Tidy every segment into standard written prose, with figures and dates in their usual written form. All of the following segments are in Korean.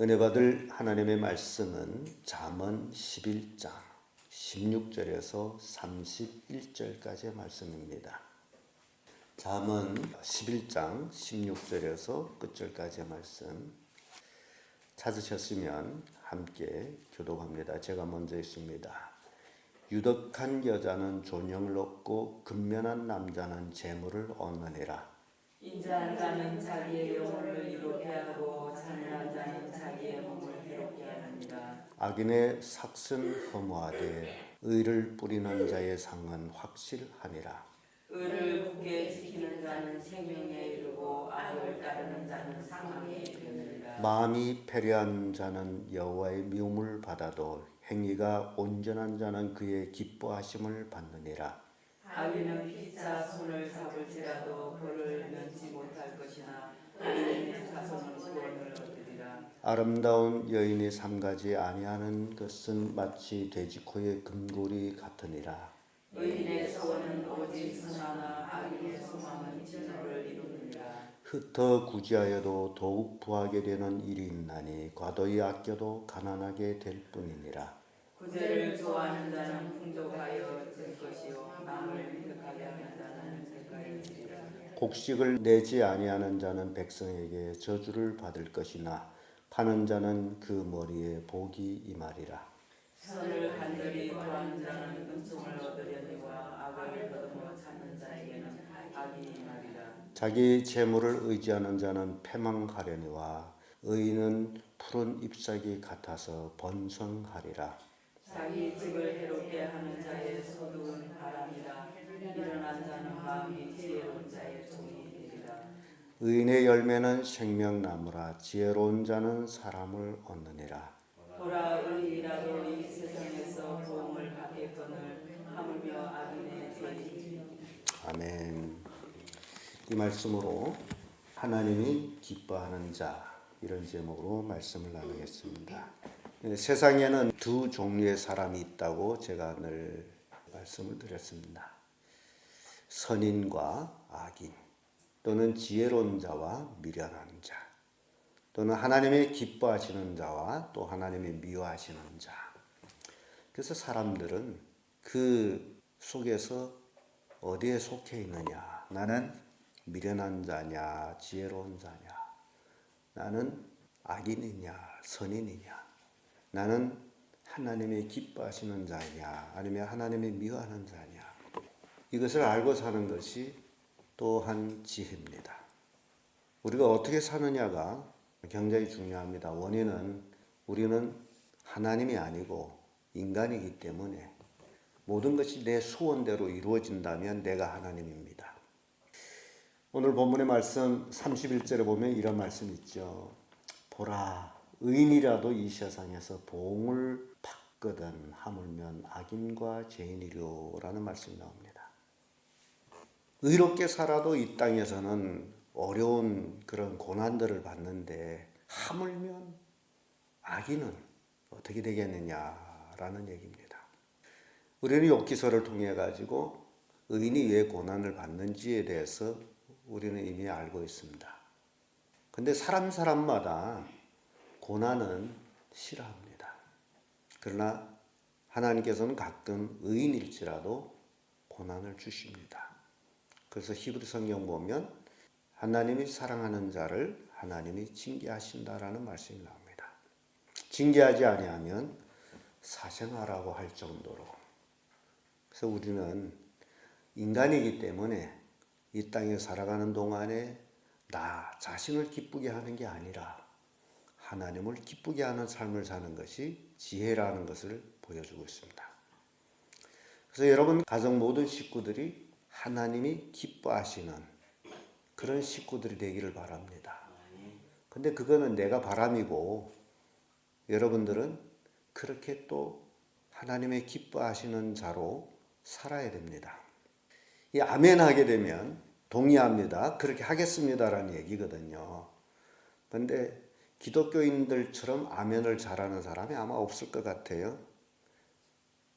은혜 받을 하나님의 말씀은 잠언 11장 16절에서 31절까지의 말씀입니다. 잠언 11장 16절에서 끝절까지의 말씀 찾으셨으면 함께 교독합니다. 제가 먼저 읽습니다. 유덕한 여자는 존영을 얻고 근면한 남자는 재물을 얻느니라. 인자한 자는 자기의 영혼을 이롭게 하고 잔인한 자는 자기의 몸을 괴롭게 합니다. 악인의 삭은 허무하되 의를 뿌리는 자의 상은 확실하니라. 의를 굳게 지키는 자는 생명에 이르고 악을 따르는 자는 사망에 이르느니라. 마음이 패려한 자는 여호와의 미움을 받아도 행위가 온전한 자는 그의 기뻐하심을 받느니라. 악인은 피차 손을 잡을지라도 그를 면치 못할 것이나 의인의 자손은 구원을 얻으리라. 아름다운 여인이 삼가지 아니하는 것은 마치 돼지코의 금고리 같으니라. 의인의 소원은 오직 선하나 악인의 소망은 진노를 이루느니라. 흩어 구제하여도 더욱 부하게 되는 일이 있나니 과도히 아껴도 가난하게 될 뿐이니라. 구제를 좋아하는 자는 풍족하여 질 것이요 남을 미덕하게 하는 자는 죄가에 이르리라. 곡식을 내지 아니하는 자는 백성에게 저주를 받을 것이나 파는 자는 그 머리에 복이 임하리라. 선을 간절히 구하는 자는 은총을 얻으려니와 악을 더듬어 찾는 자에게는 악이 임하리라. 자기 재물을 의지하는 자는 패망하려니와 의인은 푸른 잎사귀 같아서 번성하리라. 자기 집을 해롭게 하는 자의 소득은 바람이라. 일어난 자는 마음이 지혜로운 자의 종이 되리라. 의인의 열매는 생명나무라. 지혜로운 자는 사람을 얻느니라. 보라, 의인이라도 이 세상에서 도움을 받겠거늘 하물며 악인의 죄인. 아멘. 이 말씀으로 하나님이 기뻐하는 자, 이런 제목으로 말씀을 나누겠습니다. 세상에는 두 종류의 사람이 있다고 제가 늘 말씀을 드렸습니다. 선인과 악인, 또는 지혜로운 자와 미련한 자, 또는 하나님이 기뻐하시는 자와 또 하나님이 미워하시는 자. 그래서 사람들은 그 속에서 어디에 속해 있느냐? 나는 미련한 자냐, 지혜로운 자냐? 나는 악인이냐, 선인이냐? 나는 하나님이 기뻐하시는 자냐, 아니면 하나님이 미워하는 자냐? 이것을 알고 사는 것이 또한 지혜입니다. 우리가 어떻게 사느냐가 굉장히 중요합니다. 원인은 우리는 하나님이 아니고 인간이기 때문에 모든 것이 내 소원대로 이루어진다면 내가 하나님입니다. 오늘 본문의 말씀 31절에 보면 이런 말씀이 있죠. 보라, 의인이라도 이 세상에서 보응을 받거든 하물며 악인과 죄인이려라는 말씀이 나옵니다. 의롭게 살아도 이 땅에서는 어려운 그런 고난들을 받는데 하물며 악인은 어떻게 되겠느냐라는 얘기입니다. 우리는 욥기서를 통해 가지고 의인이 왜 고난을 받는지에 대해서 우리는 이미 알고 있습니다. 근데 사람마다 고난은 싫어합니다. 그러나 하나님께서는 가끔 의인일지라도 고난을 주십니다. 그래서 히브리 성경 보면 하나님이 사랑하는 자를 하나님이 징계하신다라는 말씀이 나옵니다. 징계하지 아니하면 사생하라고 할 정도로. 그래서 우리는 인간이기 때문에 이 땅에 살아가는 동안에 나 자신을 기쁘게 하는 게 아니라 하나님을 기쁘게 하는 삶을 사는 것이 지혜라는 것을 보여주고 있습니다. 그래서 여러분 가정 모든 식구들이 하나님이 기뻐하시는 그런 식구들이 되기를 바랍니다. 근데 그거는 내가 바람이고 여러분들은 그렇게 또 하나님의 기뻐하시는 자로 살아야 됩니다. 이 아멘 하게 되면 동의합니다. 그렇게 하겠습니다라는 얘기거든요. 근데 기독교인들처럼 아멘을 잘하는 사람이 아마 없을 것 같아요.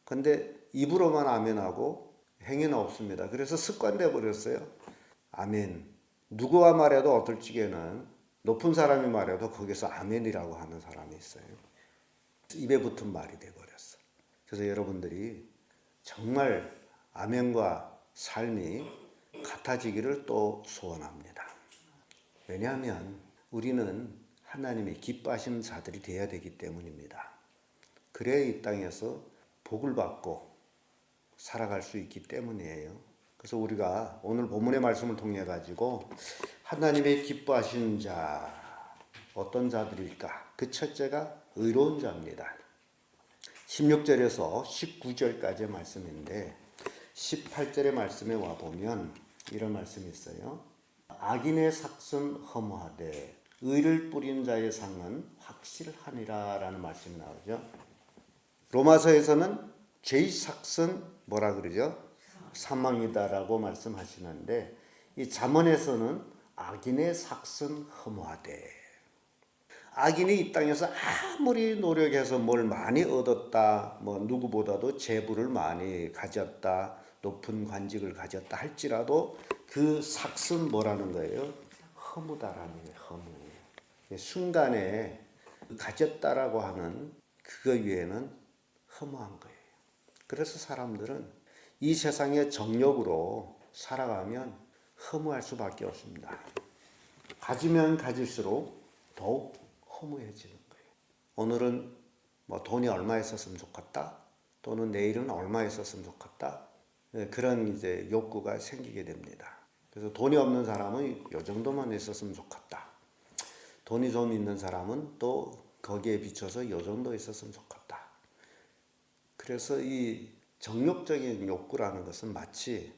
근데 입으로만 아멘하고 행위는 없습니다. 그래서 습관돼 버렸어요. 아멘. 누구와 말해도 어떨 적에는 높은 사람이 말해도 거기서 아멘이라고 하는 사람이 있어요. 입에 붙은 말이 돼버렸어. 그래서 여러분들이 정말 아멘과 삶이 같아지기를 또 소원합니다. 왜냐하면 우리는 하나님이 기뻐하시는 자들이 되어야 되기 때문입니다. 그래야 이 땅에서 복을 받고 살아갈 수 있기 때문이에요. 그래서 우리가 오늘 본문의 말씀을 통해 가지고 하나님의 기뻐하시는 자 어떤 자들일까? 그 첫째가 의로운 자입니다. 16절에서 19절까지의 말씀인데 18절의 말씀에 와보면 이런 말씀이 있어요. 악인의 삭은 허무하되 의를 뿌린 자의 상은 확실하니라 라는 말씀이 나오죠. 로마서에서는 죄의 삭은 뭐라 그러죠? 사망이다라고 말씀하시는데 이 잠언에서는 악인의 삭은 허무하되 악인이 이 땅에서 아무리 노력해서 뭘 많이 얻었다, 뭐 누구보다도 재물을 많이 가졌다, 높은 관직을 가졌다 할지라도 그 삭은 뭐라는 거예요? 허무다라는 거예요. 허무. 순간에 가졌다라고 하는 그거 위에는 허무한 거예요. 그래서 사람들은 이 세상의 정욕으로 살아가면 허무할 수밖에 없습니다. 가지면 가질수록 더욱 허무해지는 거예요. 오늘은 뭐 돈이 얼마 있었으면 좋겠다, 또는 내일은 얼마 있었으면 좋겠다, 그런 이제 욕구가 생기게 됩니다. 그래서 돈이 없는 사람은 이 정도만 있었으면 좋겠다. 돈이 좀 있는 사람은 또 거기에 비춰서 이 정도 있었으면 좋겠다. 그래서 이 정욕적인 욕구라는 것은 마치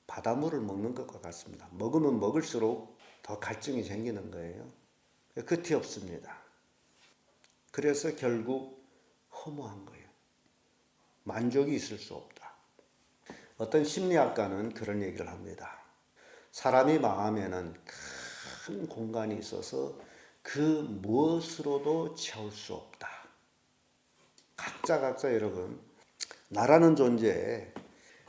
바닷물을 먹는 것과 같습니다. 먹으면 먹을수록 더 갈증이 생기는 거예요. 끝이 없습니다. 그래서 결국 허무한 거예요. 만족이 있을 수 없다. 어떤 심리학가는 그런 얘기를 합니다. 사람이 마음에는 큰 공간이 있어서 그 무엇으로도 채울 수 없다. 각자 여러분, 나라는 존재에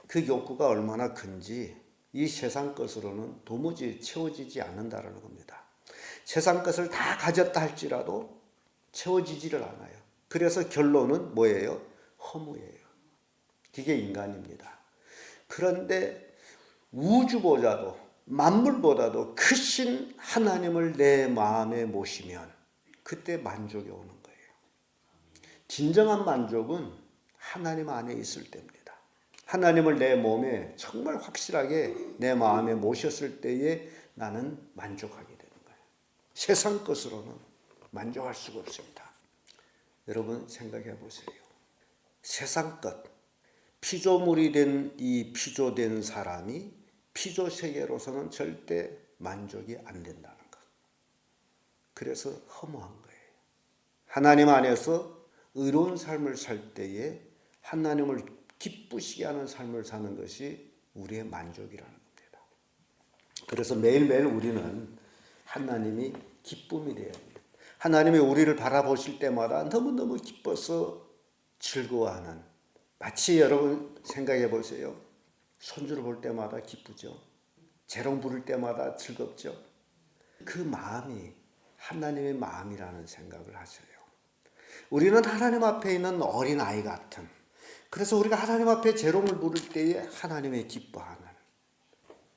그 욕구가 얼마나 큰지 이 세상 것으로는 도무지 채워지지 않는다라는 겁니다. 세상 것을 다 가졌다 할지라도 채워지지를 않아요. 그래서 결론은 뭐예요? 허무예요. 그게 인간입니다. 그런데 우주보다도 만물보다도 크신 하나님을 내 마음에 모시면 그때 만족이 오는 거예요. 진정한 만족은 하나님 안에 있을 때입니다. 하나님을 내 몸에 정말 확실하게 내 마음에 모셨을 때에 나는 만족하게 되는 거예요. 세상 것으로는 만족할 수가 없습니다. 여러분 생각해 보세요. 세상 것, 피조물이 된 이 피조된 사람이 피조 세계로서는 절대 만족이 안 된다는 것. 그래서 허무한 거예요. 하나님 안에서 의로운 삶을 살 때에 하나님을 기쁘시게 하는 삶을 사는 것이 우리의 만족이라는 겁니다. 그래서 매일매일 우리는 하나님이 기쁨이 되어야 합니다. 하나님이 우리를 바라보실 때마다 너무너무 기뻐서 즐거워하는, 마치 여러분 생각해 보세요. 손주를 볼 때마다 기쁘죠. 재롱 부를 때마다 즐겁죠. 그 마음이 하나님의 마음이라는 생각을 하셔요. 우리는 하나님 앞에 있는 어린아이 같은, 그래서 우리가 하나님 앞에 재롱을 부를 때에 하나님의 기뻐하는,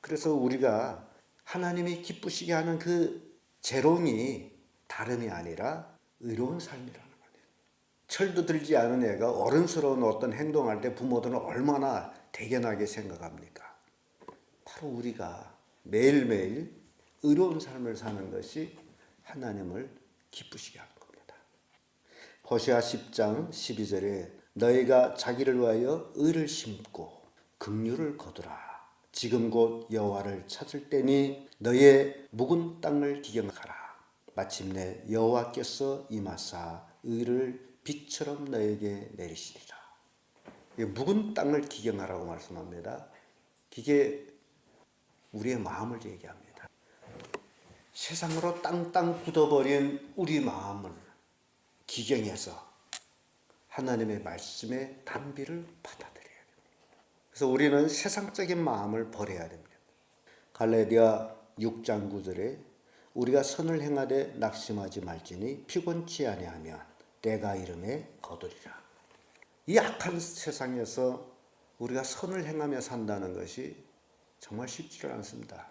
그래서 우리가 하나님이 기쁘시게 하는 그 재롱이 다름이 아니라 의로운 삶이라는 거예요. 철도 들지 않은 애가 어른스러운 어떤 행동할 때 부모들은 얼마나 대견하게 생각합니까? 바로 우리가 매일매일 의로운 삶을 사는 것이 하나님을 기쁘시게 하는 겁니다. 호세아 10장 12절에 너희가 자기를 위하여 의를 심고 긍휼을 거두라. 지금 곧 여호와를 찾을 때니 너희의 묵은 땅을 기경하라. 마침내 여호와께서 임하사 의를 빛처럼 너에게 내리시리라. 묵은 땅을 기경하라고 말씀합니다. 이게 우리의 마음을 얘기합니다. 세상으로 땅땅 굳어버린 우리 마음을 기경해서 하나님의 말씀의 단비를 받아들여야 됩니다. 그래서 우리는 세상적인 마음을 버려야 됩니다. 갈라디아 6장 9절에 우리가 선을 행하되 낙심하지 말지니 피곤치 아니하면 때가 이름에 거두리라. 이 악한 세상에서 우리가 선을 행하며 산다는 것이 정말 쉽지가 않습니다.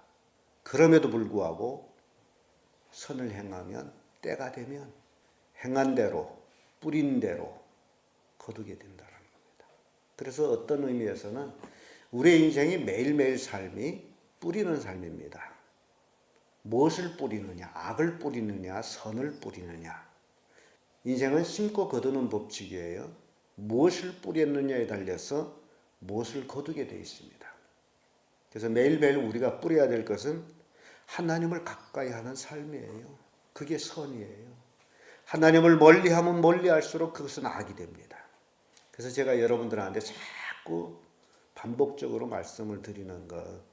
그럼에도 불구하고 선을 행하면 때가 되면 행한 대로 뿌린 대로 거두게 된다는 겁니다. 그래서 어떤 의미에서는 우리의 인생이 매일매일 삶이 뿌리는 삶입니다. 무엇을 뿌리느냐, 악을 뿌리느냐, 선을 뿌리느냐. 인생은 심고 거두는 법칙이에요. 무엇을 뿌렸느냐에 달려서 무엇을 거두게 되어 있습니다. 그래서 매일매일 우리가 뿌려야 될 것은 하나님을 가까이 하는 삶이에요. 그게 선이에요. 하나님을 멀리하면 멀리할수록 그것은 악이 됩니다. 그래서 제가 여러분들한테 자꾸 반복적으로 말씀을 드리는 것,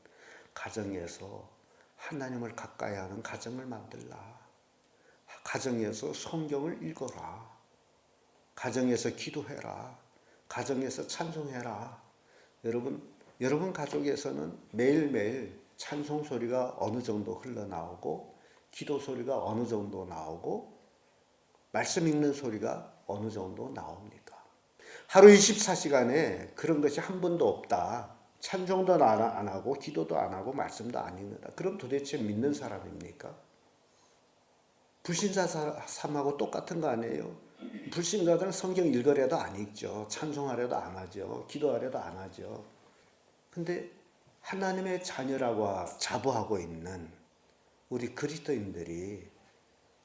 가정에서 하나님을 가까이 하는 가정을 만들라. 가정에서 성경을 읽어라. 가정에서 기도해라. 가정에서 찬송해라. 여러분 가족에서는 매일매일 찬송 소리가 어느 정도 흘러나오고 기도 소리가 어느 정도 나오고 말씀 읽는 소리가 어느 정도 나옵니까? 하루 24시간에 그런 것이 한 번도 없다. 찬송도 안 하고 기도도 안 하고 말씀도 안 읽는다. 그럼 도대체 믿는 사람입니까? 불신자 삶하고 똑같은 거 아니에요? 불신자들은 성경 읽으려도 안 읽죠. 찬송하려도 안 하죠. 기도하려도 안 하죠. 근데 하나님의 자녀라고 자부하고 있는 우리 그리스도인들이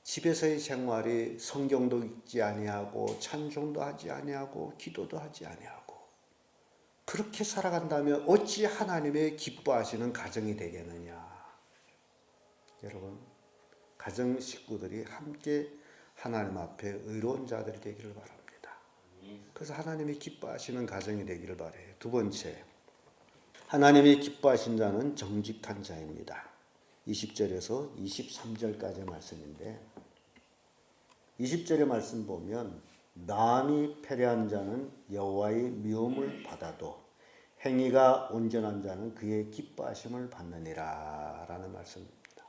집에서의 생활이 성경도 읽지 아니하고 찬송도 하지 아니하고 기도도 하지 아니하고 그렇게 살아간다면 어찌 하나님의 기뻐하시는 가정이 되겠느냐. 여러분, 가정 식구들이 함께 하나님 앞에 의로운 자들이 되기를 바랍니다. 그래서 하나님이 기뻐하시는 가정이 되기를 바라요. 두 번째, 하나님이 기뻐하신 자는 정직한 자입니다. 20절에서 23절까지의 말씀인데 20절의 말씀 보면 마음이 패례한 자는 여호와의 미움을 받아도 행위가 온전한 자는 그의 기뻐하심을 받느니라 라는 말씀입니다.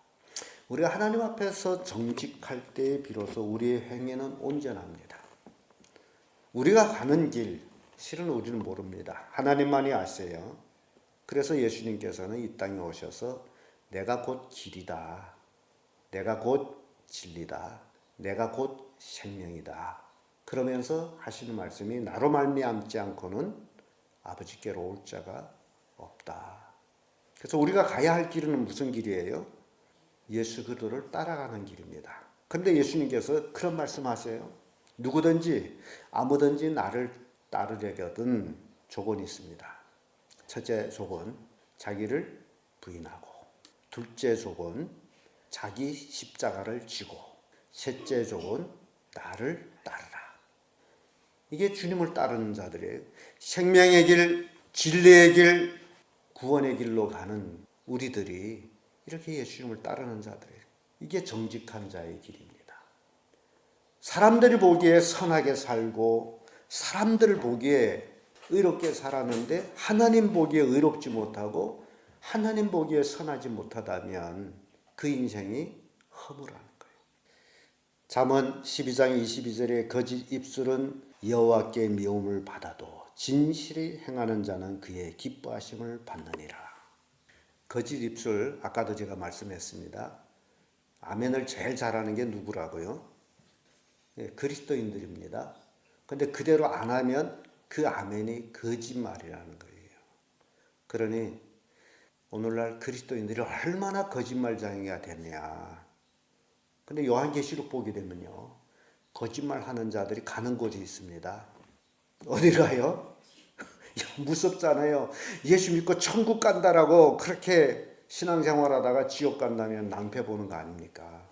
우리가 하나님 앞에서 정직할 때 비로소 우리의 행위는 온전합니다. 우리가 가는 길 실은 우리는 모릅니다. 하나님만이 아세요. 그래서 예수님께서는 이 땅에 오셔서 내가 곧 길이다. 내가 곧 진리다. 내가 곧 생명이다. 그러면서 하시는 말씀이 나로 말미암지 않고는 아버지께로 올 자가 없다. 그래서 우리가 가야 할 길은 무슨 길이에요? 예수 그리스도를 따라가는 길입니다. 그런데 예수님께서 그런 말씀하세요. 누구든지 아무든지 나를 따르려거든 조건이 있습니다. 첫째 조건, 자기를 부인하고, 둘째 조건, 자기 십자가를 지고, 셋째 조건, 나를 따르라. 이게 주님을 따르는 자들이에요. 생명의 길, 진리의 길, 구원의 길로 가는 우리들이 이렇게 예수님을 따르는 자들이에요. 이게 정직한 자의 길입니다. 사람들이 보기에 선하게 살고 사람들 보기에 의롭게 살았는데 하나님 보기에 의롭지 못하고 하나님 보기에 선하지 못하다면 그 인생이 허무라는 거예요. 잠언 12장 22절에 거짓 입술은 여호와께 미움을 받아도 진실이 행하는 자는 그의 기뻐하심을 받느니라. 거짓 입술, 아까도 제가 말씀했습니다. 아멘을 제일 잘하는 게 누구라고요? 그리스도인들입니다. 근데 그대로 안 하면 그 아멘이 거짓말이라는 거예요. 그러니 오늘날 그리스도인들이 얼마나 거짓말장애가 됐냐. 근데 요한계시록 보게 되면요. 거짓말하는 자들이 가는 곳이 있습니다. 어디 가요? 무섭잖아요. 예수 믿고 천국 간다라고 그렇게 신앙생활하다가 지옥 간다면 낭패 보는 거 아닙니까?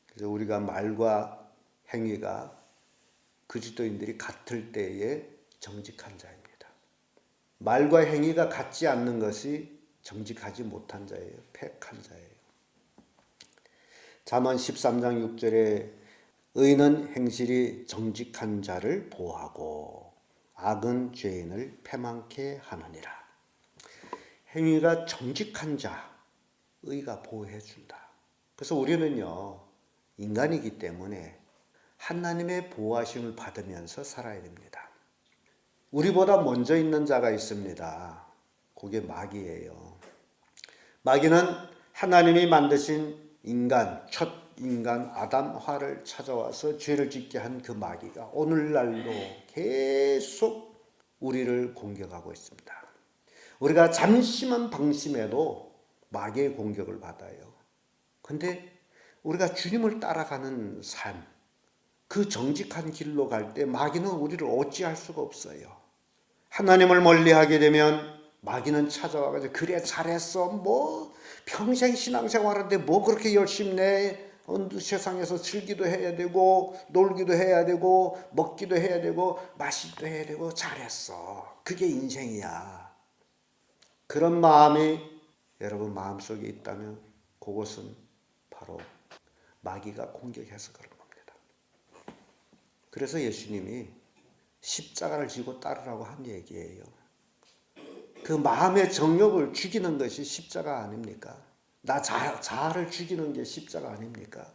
그래서 우리가 말과 행위가 그리스도인들이 같을 때에 정직한 자입니다. 말과 행위가 같지 않는 것이 정직하지 못한 자예요. 패한 자예요. 잠언 13장 6절에 의는 행실이 정직한 자를 보호하고 악은 죄인을 패망케 하느니라. 행위가 정직한 자, 의가 보호해 준다. 그래서 우리는요, 인간이기 때문에 하나님의 보호하심을 받으면서 살아야 됩니다. 우리보다 먼저 있는 자가 있습니다. 그게 마귀예요. 마귀는 하나님이 만드신 인간, 첫 인간 아담화를 찾아와서 죄를 짓게 한 그 마귀가 오늘날도 계속 우리를 공격하고 있습니다. 우리가 잠시만 방심해도 마귀의 공격을 받아요. 근데 우리가 주님을 따라가는 삶, 그 정직한 길로 갈 때 마귀는 우리를 어찌할 수가 없어요. 하나님을 멀리하게 되면 마귀는 찾아와가지고 그래 잘했어, 뭐 평생 신앙생활하는데 뭐 그렇게 열심히 내, 세상에서 즐기도 해야 되고 놀기도 해야 되고 먹기도 해야 되고 마시기도 해야 되고 잘했어, 그게 인생이야. 그런 마음이 여러분 마음속에 있다면 그것은 바로 마귀가 공격해서 그런 겁니다. 그래서 예수님이 십자가를 지고 따르라고 한 얘기예요. 그 마음의 정욕을 죽이는 것이 십자가 아닙니까? 자아를 죽이는 게 십자가 아닙니까?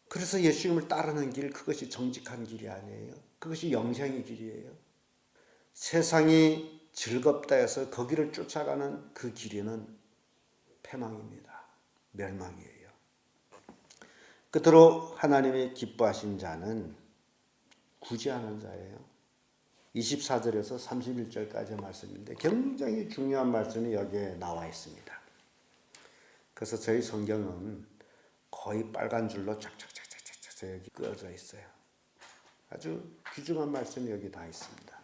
그래서 예수님을 따르는 길, 그것이 정직한 길이 아니에요. 그것이 영생의 길이에요. 세상이 즐겁다 해서 거기를 쫓아가는 그 길이는 패망입니다. 멸망이에요. 끝으로 하나님이 기뻐하신 자는 구제하는 자예요. 24절에서 31절까지의 말씀인데 굉장히 중요한 말씀이 여기에 나와 있습니다. 그래서 저희 성경은 거의 빨간 줄로 쫙쫙쫙쫙쫙 여기 끄어져 있어요. 아주 귀중한 말씀이 여기 다 있습니다.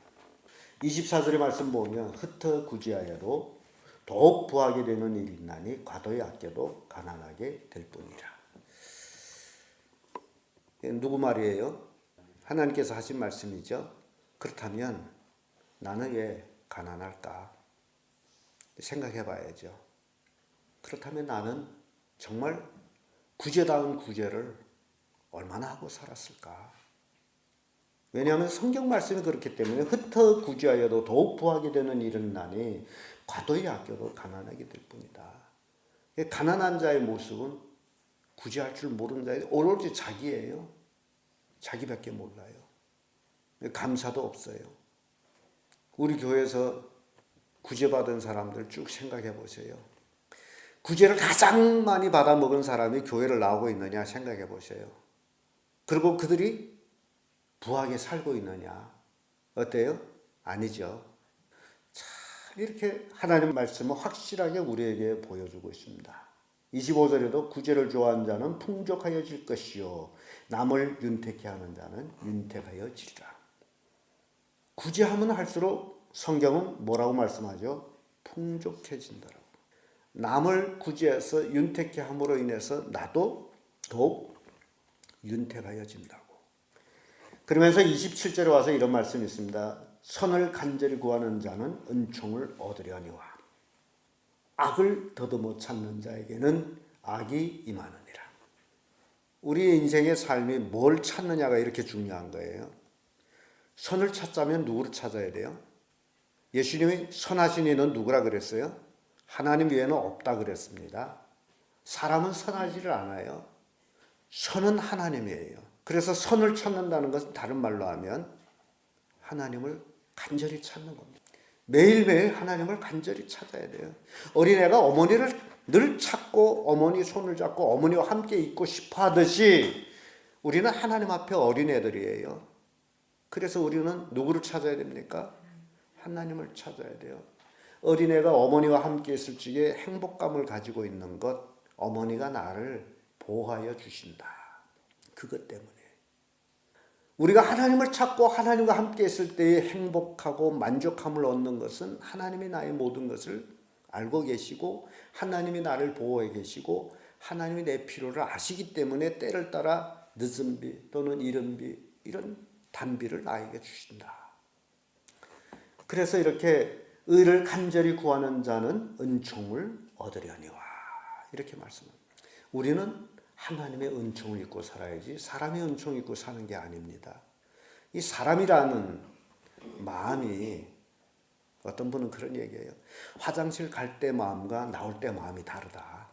24절의 말씀 보면 흩어 구제하여도 더욱 부하게 되는 일이 있나니 과도히 아껴도 가난하게 될 뿐이라. 누구 말이에요? 하나님께서 하신 말씀이죠. 그렇다면 나는 왜 가난할까? 생각해 봐야죠. 그렇다면 나는 정말 구제다운 구제를 얼마나 하고 살았을까? 왜냐하면 성경 말씀이 그렇기 때문에 흩어 구제하여도 더욱 부하게 되는 일은 나니 과도히 아껴도 가난하게 될 뿐이다. 가난한 자의 모습은 구제할 줄 모르는 자의 오로지 자기예요. 자기밖에 몰라요. 감사도 없어요. 우리 교회에서 구제받은 사람들 쭉 생각해 보세요. 구제를 가장 많이 받아먹은 사람이 교회를 나오고 있느냐 생각해 보세요. 그리고 그들이 부하게 살고 있느냐? 어때요? 아니죠. 참 이렇게 하나님 말씀은 확실하게 우리에게 보여주고 있습니다. 25절에도 구제를 좋아하는 자는 풍족하여질 것이요 남을 윤택해 하는 자는 윤택하여지리라. 구제하면 할수록 성경은 뭐라고 말씀하죠? 풍족해진다라고. 남을 구제해서 윤택해 함으로 인해서 나도 더욱 윤택하여진다고. 그러면서 27절에 와서 이런 말씀이 있습니다. 선을 간절히 구하는 자는 은총을 얻으려니와 악을 더듬어 찾는 자에게는 악이 임하느니라. 우리 인생의 삶이 뭘 찾느냐가 이렇게 중요한 거예요. 선을 찾자면 누구를 찾아야 돼요? 예수님이 선하신 이는 누구라 그랬어요? 하나님 외에는 없다 그랬습니다. 사람은 선하지를 않아요. 선은 하나님이에요. 그래서 선을 찾는다는 것은 다른 말로 하면 하나님을 간절히 찾는 겁니다. 매일매일 하나님을 간절히 찾아야 돼요. 어린애가 어머니를 늘 찾고 어머니 손을 잡고 어머니와 함께 있고 싶어 하듯이 우리는 하나님 앞에 어린애들이에요. 그래서 우리는 누구를 찾아야 됩니까? 하나님을 찾아야 돼요. 어린애가 어머니와 함께 있을 적에 행복감을 가지고 있는 것, 어머니가 나를 보호하여 주신다. 그것 때문에. 우리가 하나님을 찾고 하나님과 함께 있을 때에 행복하고 만족함을 얻는 것은 하나님이 나의 모든 것을 알고 계시고 하나님이 나를 보호해 계시고 하나님이 내 필요를 아시기 때문에 때를 따라 늦은 비 또는 이른 비 이런 단비를 나에게 주신다. 그래서 이렇게 의를 간절히 구하는 자는 은총을 얻으려니와 이렇게 말씀합니다. 우리는 하나님의 은총을 입고 살아야지 사람의 은총을 입고 사는 게 아닙니다. 이 사람이라는 마음이 어떤 분은 그런 얘기예요. 화장실 갈 때 마음과 나올 때 마음이 다르다.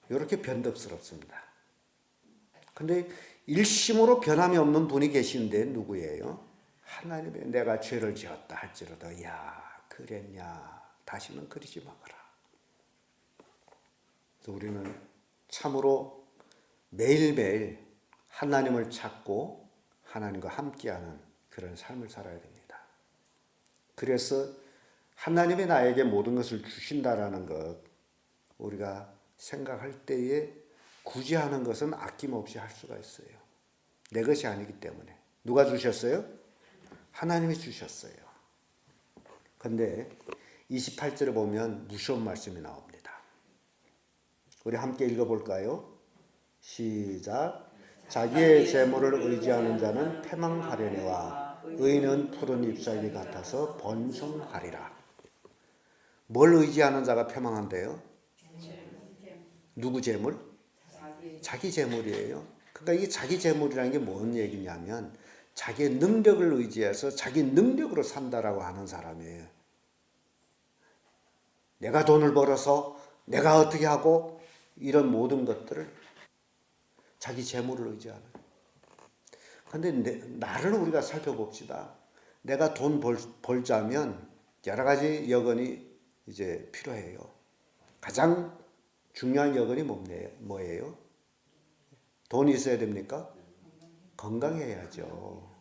이렇게 변덕스럽습니다. 근데 일심으로 변함이 없는 분이 계신데 누구예요? 하나님의 내가 죄를 지었다 할지라도 야 그랬냐 다시는 그러지 마거라. 그래서 우리는 참으로 매일매일 하나님을 찾고 하나님과 함께하는 그런 삶을 살아야 됩니다. 그래서 하나님이 나에게 모든 것을 주신다라는 것 우리가 생각할 때에 굳이 하는 것은 아낌없이 할 수가 있어요. 내 것이 아니기 때문에. 누가 주셨어요? 하나님이 주셨어요. 그런데 28절에 보면 무서운 말씀이 나옵니다. 우리 함께 읽어볼까요? 시작. 자기의 재물을 의지하는 자는 패망하려니와 의인은 푸른 잎사귀 같아서 번성하리라. 뭘 의지하는 자가 패망한대요? 누구 재물? 자기 재물이에요. 그러니까 이 자기 재물이라는 게 뭔 얘기냐면 자기의 능력을 의지해서 자기 능력으로 산다라고 하는 사람이에요. 내가 돈을 벌어서 내가 어떻게 하고 이런 모든 것들을 자기 재물을 의지하는. 그런데 나를 우리가 살펴봅시다. 내가 돈 벌자면 여러 가지 여건이 이제 필요해요. 가장 중요한 여건이 뭐예요? 돈이 있어야 됩니까? 건강해야죠.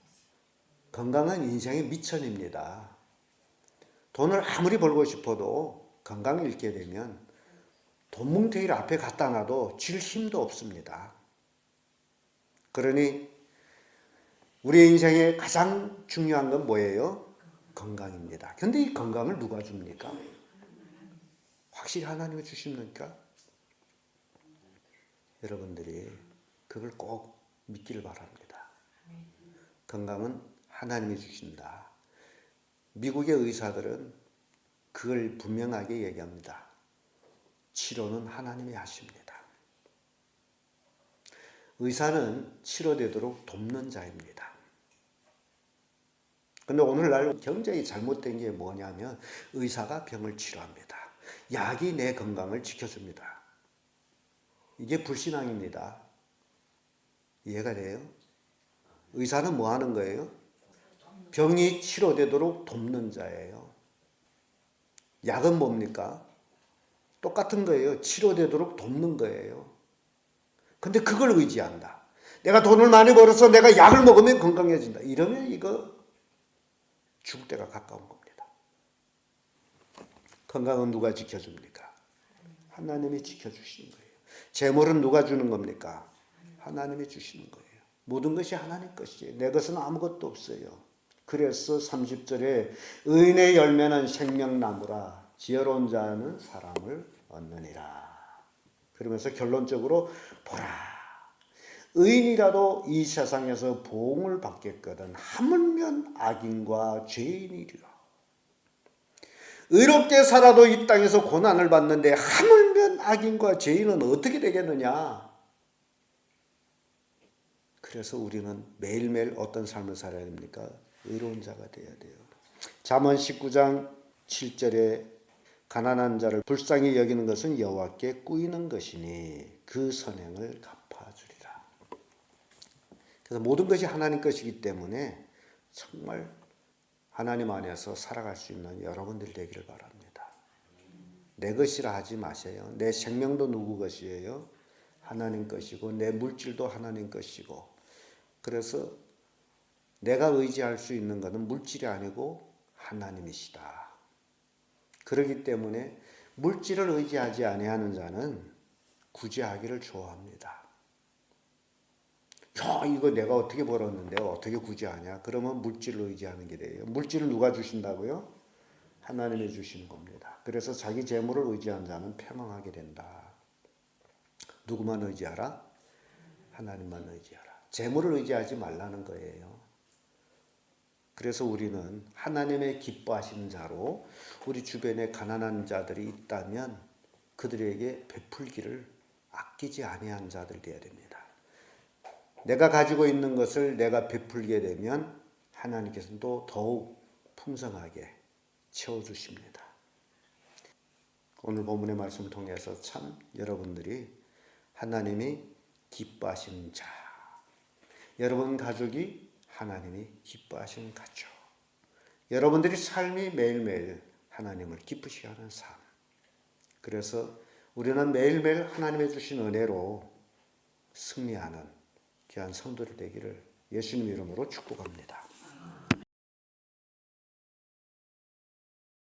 건강은 인생의 미천입니다. 돈을 아무리 벌고 싶어도 건강을 잃게 되면 돈 뭉텅이를 앞에 갖다 놔도 쥘 힘도 없습니다. 그러니 우리 인생의 가장 중요한 건 뭐예요? 건강입니다. 그런데 이 건강을 누가 줍니까? 확실히 하나님이 주십니까? 여러분들이 그걸 꼭 믿기를 바랍니다. 건강은 하나님이 주신다. 미국의 의사들은 그걸 분명하게 얘기합니다. 치료는 하나님이 하십니다. 의사는 치료되도록 돕는 자입니다. 그런데 오늘날 굉장히 잘못된 게 뭐냐면 의사가 병을 치료합니다. 약이 내 건강을 지켜줍니다. 이게 불신앙입니다. 이해가 돼요? 의사는 뭐 하는 거예요? 병이 치료되도록 돕는 자예요. 약은 뭡니까? 똑같은 거예요. 치료되도록 돕는 거예요. 근데 그걸 의지한다. 내가 돈을 많이 벌어서 내가 약을 먹으면 건강해진다. 이러면 이거 죽을 때가 가까운 겁니다. 건강은 누가 지켜줍니까? 하나님이 지켜주시는 거예요. 재물은 누가 주는 겁니까? 하나님이 주시는 거예요. 모든 것이 하나님 것이에요. 내 것은 아무것도 없어요. 그래서 30절에 의인의 열매는 생명나무라 지혜로운 자는 사람을 얻느니라. 그러면서 결론적으로 보라. 의인이라도 이 세상에서 보응을 받겠거든 하물며 악인과 죄인이리라. 의롭게 살아도 이 땅에서 고난을 받는데 하물며 악인과 죄인은 어떻게 되겠느냐. 그래서 우리는 매일매일 어떤 삶을 살아야 됩니까? 의로운 자가 되어야 돼요. 잠언 19장 7절에 가난한 자를 불쌍히 여기는 것은 여호와께 꾸이는 것이니 그 선행을 갚아주리라. 그래서 모든 것이 하나님 것이기 때문에 정말 하나님 안에서 살아갈 수 있는 여러분들이 되기를 바랍니다. 내 것이라 하지 마세요. 내 생명도 누구 것이에요? 하나님 것이고 내 물질도 하나님 것이고. 그래서 내가 의지할 수 있는 것은 물질이 아니고 하나님이시다. 그렇기 때문에 물질을 의지하지 아니하는 자는 구제하기를 좋아합니다. 야, 이거 내가 어떻게 벌었는데 어떻게 구제하냐? 그러면 물질을 의지하는 게 돼요. 물질을 누가 주신다고요? 하나님이 주시는 겁니다. 그래서 자기 재물을 의지한 자는 패망하게 된다. 누구만 의지하라? 하나님만 의지하라. 재물을 의지하지 말라는 거예요. 그래서 우리는 하나님의 기뻐하시는 자로 우리 주변에 가난한 자들이 있다면 그들에게 베풀기를 아끼지 아니한 자들 되어야 됩니다. 내가 가지고 있는 것을 내가 베풀게 되면 하나님께서는 또 더욱 풍성하게 채워주십니다. 오늘 본문의 말씀을 통해서 참 여러분들이 하나님이 기뻐하시는 자 여러분 가족이 하나님이 기뻐하시는 가족. 여러분들이 삶이 매일매일 하나님을 기쁘시게 하는 삶. 그래서 우리는 매일매일 하나님의 주신 은혜로 승리하는 귀한 성도들 되기를 예수님 이름으로 축복합니다.